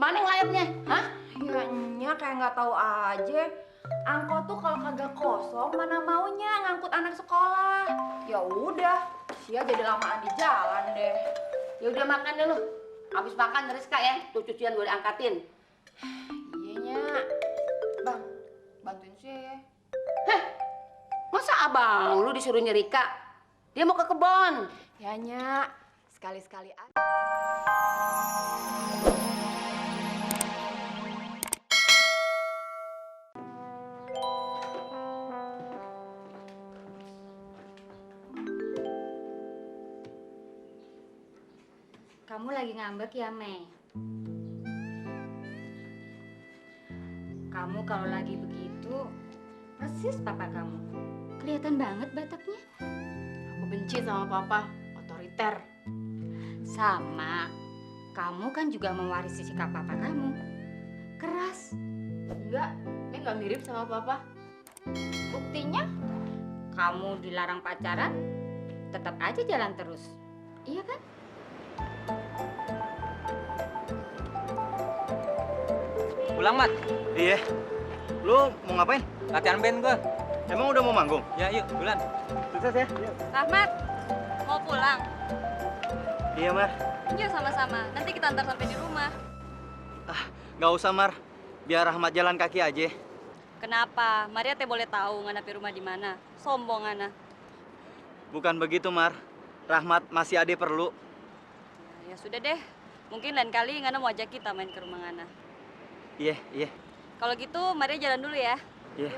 Mana layarnya? Hah? Ya nya kayak nggak tahu aja. Angkot tuh kalau kagak kosong mana maunya ngangkut anak sekolah. Ya udah, Sia jadi lamaan di jalan deh. Ya udah makan deh lu. Habis makan Rizka ya, tuh cucian gue diangkatin. Iya nya. Bang, bantuin Sia ya. Heh, masa abang lu disuruh nyerika? Dia mau ke kebon. Ya nya, sekali-sekali aja. Kamu lagi ngambek ya, Mei? Kamu kalau lagi begitu, persis papa kamu. Kelihatan banget bataknya. Aku benci sama papa, otoriter. Sama, kamu kan juga mewarisi sikap papa kamu. Keras. Enggak, ini nggak mirip sama papa. Buktinya, kamu dilarang pacaran, tetap aja jalan terus. Iya kan? Pulang, Mat. Iya. Lu mau ngapain? Latihan band gua. Emang udah mau manggung? Ya, yuk, bulan. Sukses ya. Rahmat, mau pulang? Iya, Mar. Yuk sama-sama, nanti kita antar sampai di rumah. Nggak usah, Mar. Biar Rahmat jalan kaki aja. Kenapa? Maria teh boleh tahu ngana pi rumah di mana. Sombong ngana. Bukan begitu, Mar. Rahmat masih ade perlu. Ya sudah deh, mungkin lain kali ngana mau ajak kita main ke rumah ngana. Iya, iya. Kalau gitu Maria jalan dulu ya. Iya.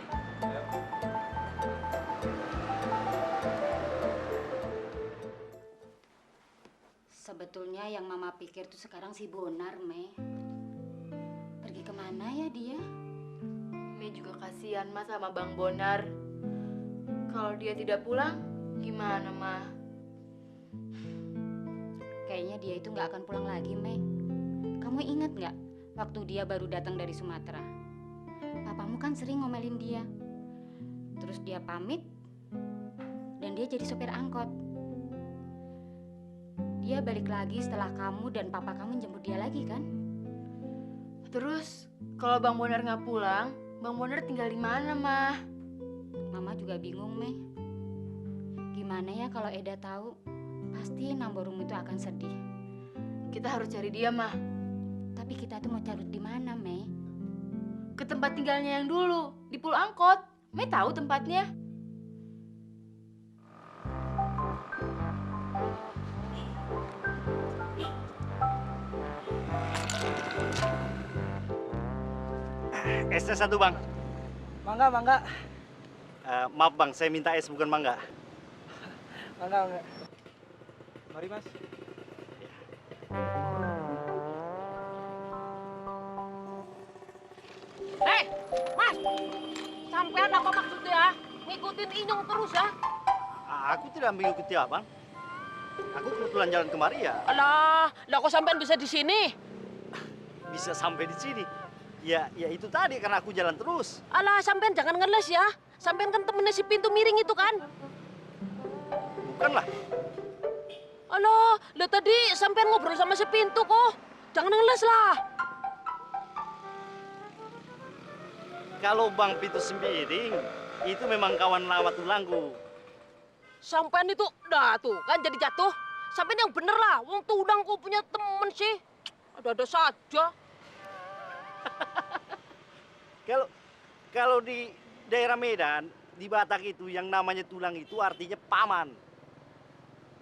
Sebetulnya yang mama pikir tuh sekarang si Bonar, Mei. Pergi kemana ya dia? Mei juga kasihan mas sama Bang Bonar. Kalau dia tidak pulang, gimana mah? Kayaknya dia itu nggak akan pulang lagi, Mei. Kamu ingat nggak waktu dia baru datang dari Sumatera? Papamu kan sering ngomelin dia. Terus dia pamit dan dia jadi sopir angkot. Dia balik lagi setelah kamu dan papa kamu jemput dia lagi kan? Terus kalau Bang Bonar nggak pulang, Bang Bonar tinggal di mana mah? Mama juga bingung, Mei. Gimana ya kalau Eda tahu? Pasti Namborum itu akan sedih. Kita harus cari dia mah. Tapi kita tuh mau cari di mana, Mei? Ke tempat tinggalnya yang dulu, di Pulau Angkot. Mei tahu tempatnya. Esnya satu, Bang. Mangga, mangga. Maaf, Bang. Saya minta es bukan mangga. Mangga, mangga. Mari, Mas. Mas, sampean apa maksudnya? Ngikutin Inyong terus ya? Aku tidak mengikuti Abang. Aku kebetulan jalan kemari ya. Alah, lah kok sampean bisa di sini? Bisa sampai di sini. Ya itu tadi karena aku jalan terus. Alah, sampean jangan ngeles ya. Sampean kan temennya si pintu miring itu kan? Bukanlah. Alah, lah tadi sampean ngobrol sama si pintu kok. Jangan ngeles lah. Kalau Bang Pintu Sembiring, itu memang kawan lama tulangku. Sampean itu, dah tuh kan jadi jatuh. Sampean yang bener lah. Wong tudang kok punya temen sih. Ada-ada saja. Kalau di daerah Medan, di Batak itu yang namanya tulang itu artinya paman.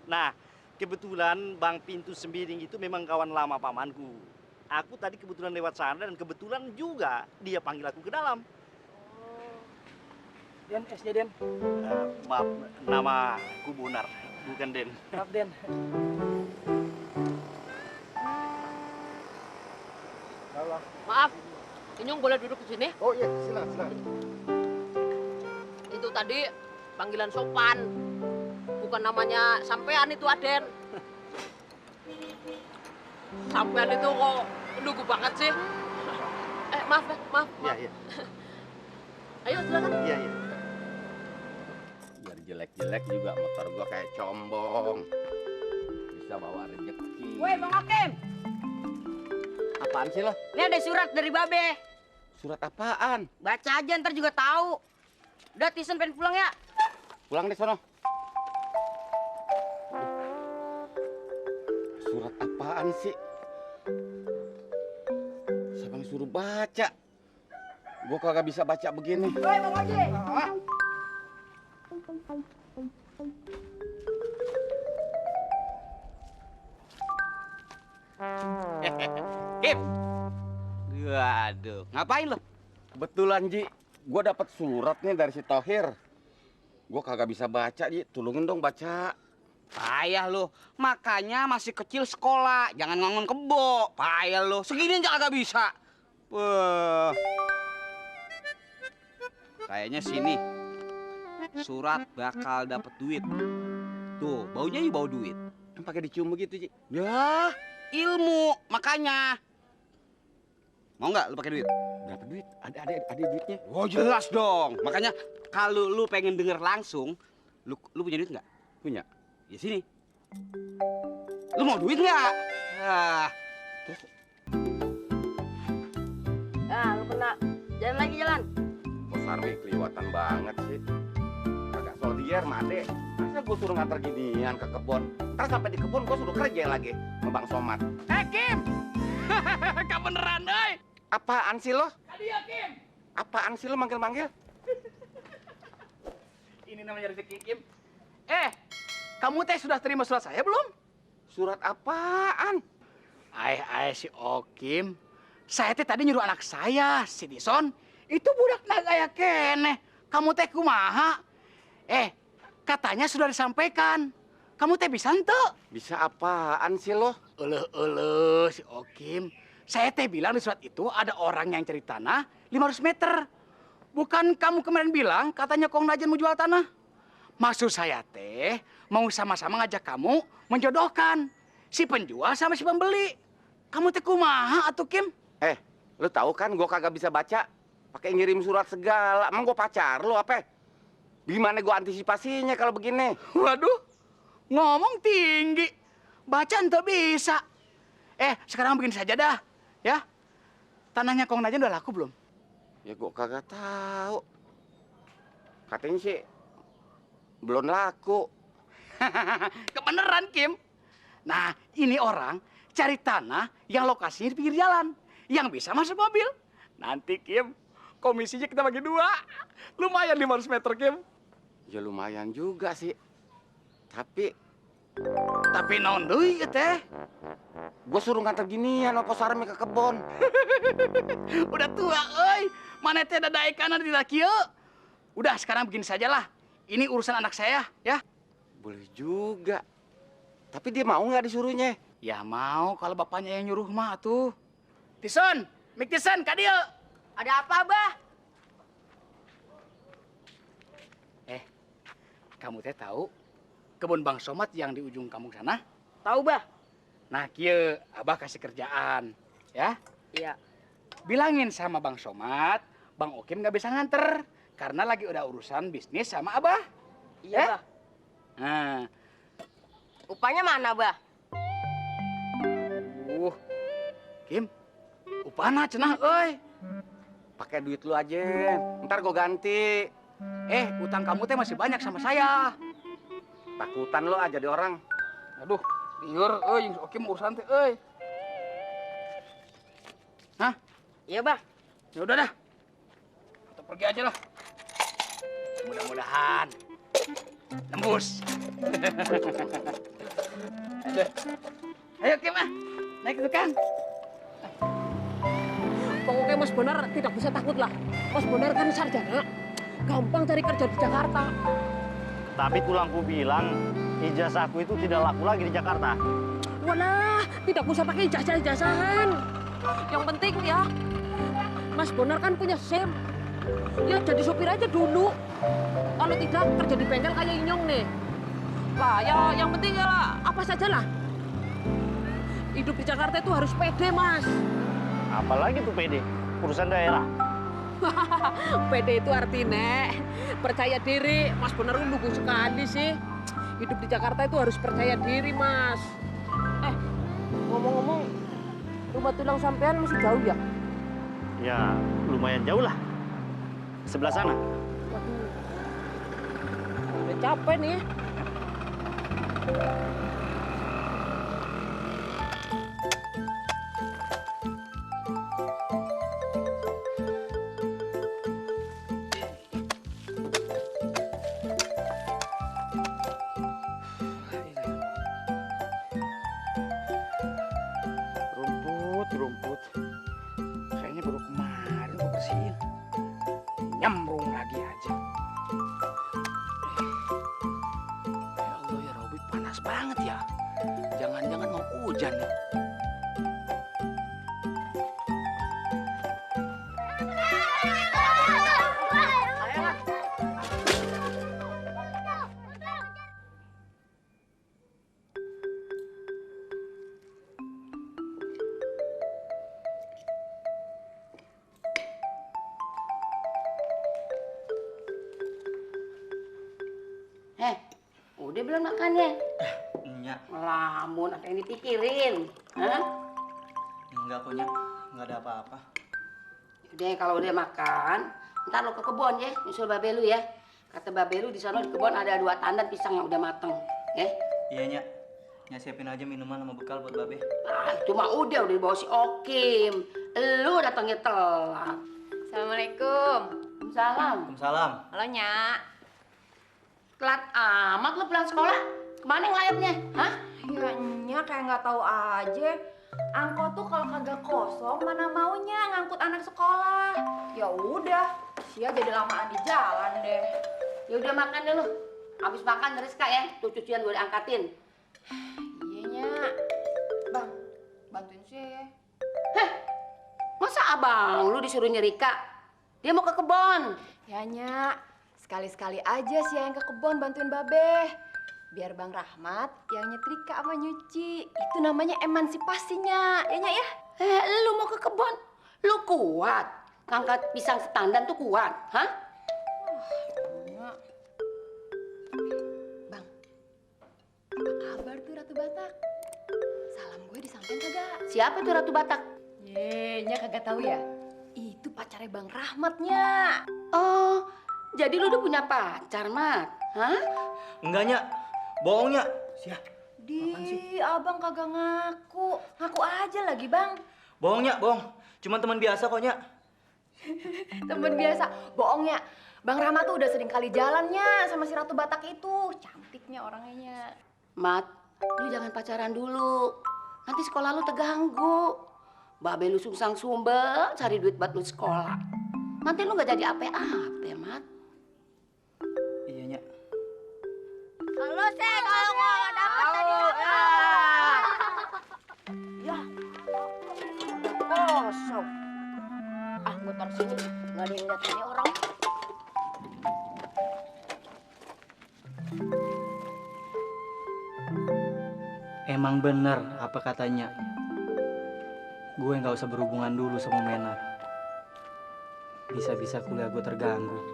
Nah, kebetulan Bang Pintu Sembiring itu memang kawan lama pamanku. Aku tadi kebetulan lewat sana dan kebetulan juga dia panggil aku ke dalam. Den, esnya Den. Maaf, nama aku Bonar, bukan Den. Maaf, Den. Maaf, Inyong boleh duduk di sini? Oh iya, silakan. Itu tadi panggilan sopan. Bukan namanya sampean itu, Aden. Sampean itu kok lugu banget sih. Maaf. Iya. Ayo silakan. Iya. Biar jelek-jelek juga motor gua kayak combong. Bisa bawa rezeki. Woi, Bang Hakim. Apaan sih lo? Ini ada surat dari Babe. Surat apaan? Baca aja ntar juga tahu. Udah Tison pengen pulang ya. Pulang deh sono. Surat apaan sih? Siapa yang suruh baca? Gua kagak bisa baca begini. Woi, Bang Oji. Kim. Waduh, ngapain lo? Kebetulan Ji, gua dapat surat nih dari si Tohir. Gua kagak bisa baca Ji, tolongin dong baca. Payah lo, makanya masih kecil sekolah, jangan ngangon kebo. Payah lo, segini aja kagak bisa. Wah. Kayaknya sini. Surat bakal dapet duit. Tuh, baunya ya bau duit. Kan pakai dicium begitu Ji. Ya, ilmu makanya. Mau nggak lu pakai duit? Berapa duit? Ada duitnya. Oh jelas dong. Makanya kalau lu pengen denger langsung, lu punya duit nggak? Punya. Ya sini. Lu mau duit nggak? Ah, Nah, lu kena. Jalan lagi jalan. Bos Armi kelewatan banget sih. Kagak solier made. Masa gua suruh nganter ginian ke kebun. Ntar sampai di kebun gua suruh kerja lagi sama Bang Somad. Kim. Gak beneran, doi. Apaan sih lo? Tadi ya, Kim. Apaan sih lo manggil-manggil? Ini namanya rezeki, Kim. Kamu teh sudah terima surat saya belum? Surat apaan? Si Okim. Saya teh tadi nyuruh anak saya, si Dison. Itu budak nagaya kene. Kamu teh kumaha? Katanya sudah disampaikan. Kamu teh bisa ente? Bisa apaan sih lo? Si Okim. Saya teh bilang di surat itu ada orang yang cari tanah 500 meter. Bukan kamu kemarin bilang katanya Kong Najen mau jual tanah? Maksud saya teh mau sama-sama ngajak kamu menjodohkan si penjual sama si pembeli. Kamu teh kumaha atuh Kim? Lo tahu kan gua kagak bisa baca. Pakai ngirim surat segala. Emang gua pacar lo apa? Gimana gua antisipasinya kalau begini? Waduh, ngomong tinggi. Baca ente bisa. Sekarang begini saja dah, ya. Tanahnya Kong Najen udah laku belum? Ya gua kagak tahu. Katanya sih belum laku. Kebeneran, Kim. Nah, ini orang cari tanah yang lokasinya di pinggir jalan, yang bisa masuk mobil. Nanti, Kim, komisinya kita bagi 2. Lumayan 500 meter, Kim. Ya lumayan juga sih. Tapi naon deui ieu teh? gua suruh nganter ginian apa Sarmi ke kebon. Udah tua, euy. Maneh teh dadae kanan di kieu. Udah, sekarang begini sajalah. Ini urusan anak saya, ya. Boleh juga. Tapi dia mau nggak disuruhnya? Ya mau kalau bapaknya yang nyuruh mah tuh. Tison, Mik Tison, ka dieu. Ada apa, Bah? Kamu teh tahu kebun Bang Somad yang di ujung kampung sana? Tahu, Bah? Nah, kieu Abah kasih kerjaan, ya. Iya. Bilangin sama Bang Somad, Bang Okim nggak bisa nganter karena lagi udah urusan bisnis sama Abah. Iya, Bah. Nah, Upahnya mana, Bah? Kim, upana cenah, euy. Pakai duit lu aja. Ntar gua ganti. Utang kamu teh masih banyak sama saya. Takutan lo aja jadi orang. Aduh, liur, Okim urusan teh, euy. Hah? Iya, Bah. Ya udah dah. Kita pergi aja lah. Mudah-mudahan nembus. Ayo Kim naik ke tukang. Pokoknya Mas Bonar tidak bisa takut lah. Mas Bonar kan sarjana, gampang cari kerja di Jakarta. Tapi tulangku bilang ijazahku itu tidak laku lagi di Jakarta. Walah, tidak usah pakai ijazah-ijazahan. Yang penting ya, Mas Bonar kan punya SIM. Ya jadi sopir aja dulu. Kalau tidak kerja di bengkel kayak Inyong nih. Lah ya yang penting ya apa saja lah. Hidup di Jakarta itu harus pede, Mas. Apalagi tuh PD, urusan daerah. Pede itu artinya percaya diri. Mas Bonar lugu sekali sih. Hidup di Jakarta itu harus percaya diri, Mas. Ngomong-ngomong, Rumah tulang sampean masih jauh ya? Ya, lumayan jauh lah. Sebelah sana. Waduh. Udah capek nih. Rumput. Kayaknya baru kemarin gue bersihin. Nyemplung lagi aja. Ya Allah ya Robi, panas banget ya. Jangan-jangan mau hujan nih. Udah belum makannya? Nyak, Lamun apa yang dipikirin? Hah? enggak kok Nyak, enggak ada apa-apa. Udah kalau udah makan, ntar lo ke kebun ya, nyusul babe lu ya. Kata babe lu di sana di kebun ada 2 tandan pisang yang udah mateng, ya. Iya Nyak, Nyak siapin aja minuman sama bekal buat Babe. Ah, itu mah udah dibawa si Okim. Lu datangnya telat. Assalamualaikum. Salam. Waalaikumsalam. Halo, Nyak. Telat amat lu pulang sekolah. Kemana ngelayapnya? Hah? Ya, Nyak kayak nggak tahu aja. Angkot tuh kalau kagak kosong mana maunya ngangkut anak sekolah. Ya udah, Sia jadi lamaan di jalan deh. Ya udah makan dulu. Habis makan Rizka ya, tuh cucian gue diangkatin. Iya, Nyak. Bang, bantuin Sia ya. Masa abang lu disuruh nyerika? Dia mau ke kebon. Ya, Nyak. Sekali-sekali aja Sia yang ke kebon bantuin Babe. Biar Bang Rahmat yang nyetrika sama nyuci. Itu namanya emansipasinya, ya Nyak ya? Lu mau ke kebon? Lu kuat. Ngangkat pisang setandan tuh kuat, hah? Nyak. Bang, apa kabar tuh Ratu Batak? Salam gue disampein kagak? Siapa tuh Ratu Batak? Ye, Nyak kagak tahu ya? Itu pacarnya Bang Rahmat, Nyak. Oh, jadi lu udah punya pacar, Mat? Hah? Enggak Nyak, bohong Nyak. Sia, Di, abang kagak ngaku. Ngaku aja lagi, Bang. bohong Nyak, bohong. Cuman teman biasa kok Nyak. Temen biasa, bohongnya. Bang Rahmat tuh udah sering kali jalannya sama si Ratu Batak itu. Cantiknya orangnya, Nyak. Mat, lu jangan pacaran dulu. Nanti sekolah lu terganggu. Babe lu sungsang sumbel cari duit buat lu sekolah. Nanti lu gak jadi apa-apa, Mat. Iya Nyak. Halo, Sek. Kalau mau dapet tadi Ya. Kosong. Ah, gue taruh sini. Nggak ada yang lihat ini orang. Emang bener apa katanya. Gue nggak usah berhubungan dulu sama Menar. Bisa-bisa kuliah gue terganggu.